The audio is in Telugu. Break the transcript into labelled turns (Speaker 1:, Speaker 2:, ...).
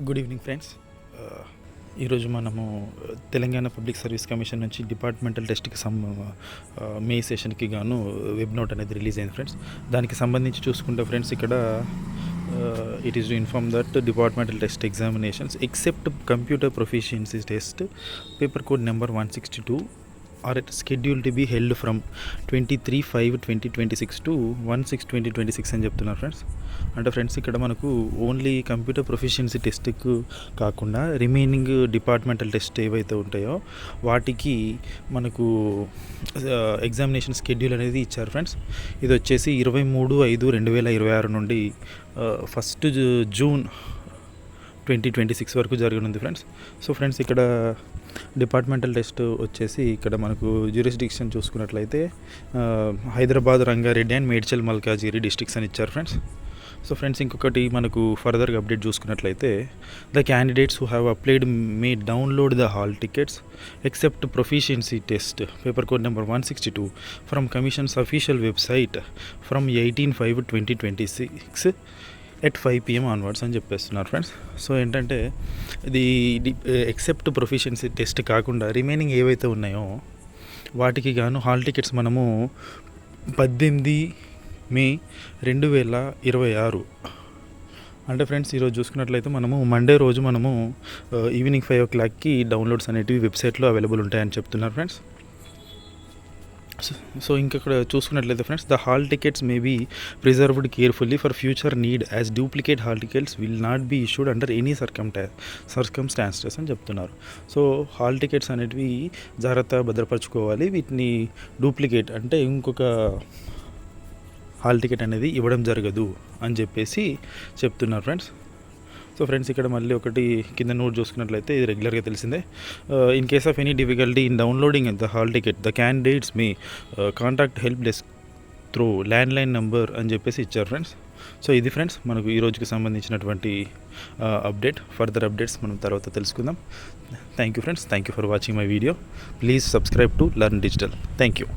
Speaker 1: Good evening friends. ఈరోజు మనము తెలంగాణ పబ్లిక్ సర్వీస్ కమిషన్ నుంచి డిపార్ట్మెంటల్ టెస్ట్కి మే సెషన్కి గాను వెబ్ నోట్ అనేది రిలీజ్ అయింది ఫ్రెండ్స్. దానికి సంబంధించి చూసుకుంటే ఫ్రెండ్స్ ఇక్కడ it is to inform that departmental test examinations except computer proficiency test paper code number 162 are scheduled to be held from 23/5/2026 to 1/6/2026 అని చెప్తున్నారు ఫ్రెండ్స్. అంటే ఫ్రెండ్స్ ఇక్కడ మనకు ఓన్లీ కంప్యూటర్ ప్రొఫిషియన్సీ టెస్ట్కు కాకుండా రిమైనింగ్ డిపార్ట్మెంటల్ టెస్ట్ ఏవైతే ఉంటాయో వాటికి మనకు ఎగ్జామినేషన్ షెడ్యూల్ అనేది ఇచ్చారు ఫ్రెండ్స్. ఇది వచ్చేసి 23/5/2026 నుండి 1 జూన్ 2026 వరకు జరగనుంది ఫ్రెండ్స్. సో ఫ్రెండ్స్ ఇక్కడ డిపార్ట్మెంటల్ టెస్ట్ వచ్చేసి ఇక్కడ మనకు జ్యూరిస్డిక్షన్ చూసుకున్నట్లయితే హైదరాబాద్, రంగారెడ్డి అండ్ మేడ్చల్ మల్కాజిగిరి డిస్ట్రిక్ట్స్ అని ఇచ్చారు ఫ్రెండ్స్. సో ఫ్రెండ్స్ ఇంకొకటి మనకు ఫర్దర్గా అప్డేట్ చూసుకున్నట్లయితే the candidates who have applied may download the hall tickets except proficiency test paper code number 162 from commission's official website from 18/5/2026 at 5 PM onwards అని చెప్పేస్తున్నారు ఫ్రెండ్స్. సో ఏంటంటే ఇది ఎక్సెప్ట్ ప్రొఫిషియన్సీ టెస్ట్ కాకుండా రిమైనింగ్ ఏవైతే ఉన్నాయో వాటికి గాను హాల్ టికెట్స్ మనము 18 మే 2026 అంటే ఫ్రెండ్స్ ఈరోజు చూసుకున్నట్లయితే మనము మండే రోజు మనము ఈవినింగ్ 5 o'clockకి డౌన్లోడ్స్ అనేటివి వెబ్సైట్లో అవైలబుల్ ఉంటాయని చెప్తున్నారు ఫ్రెండ్స్. సో ఇంకక్కడ చూసుకున్నట్లయితే friends the hall tickets may be preserved carefully for future need as duplicate hall tickets will not be issued under any circumstances అని చెప్తున్నారు. సో హాల్ టికెట్స్ అనేటివి జాగ్రత్త భద్రపరచుకోవాలి. వీటిని డూప్లికేట్ అంటే ఇంకొక హాల్ టికెట్ అనేది ఇవ్వడం జరగదు అని చెప్పేసి చెప్తున్నారు ఫ్రెండ్స్. సో ఫ్రెండ్స్ ఇక్కడ మళ్ళీ ఒకటి కింద నోట్ చూసుకున్నట్లయితే ఇది రెగ్యులర్గా తెలిసిందే. In case of any difficulty in downloading the hall ticket the candidates may contact help desk through landline number అని చెప్పేసి ఇచ్చారు ఫ్రెండ్స్. సో ఇది ఫ్రెండ్స్ మనకు ఈ రోజుకి సంబంధించినటువంటి అప్డేట్. ఫర్దర్ అప్డేట్స్ మనం తర్వాత తెలుసుకుందాం. Thank you friends. Thank you for watching my video. Please subscribe to learn digital. Thank you.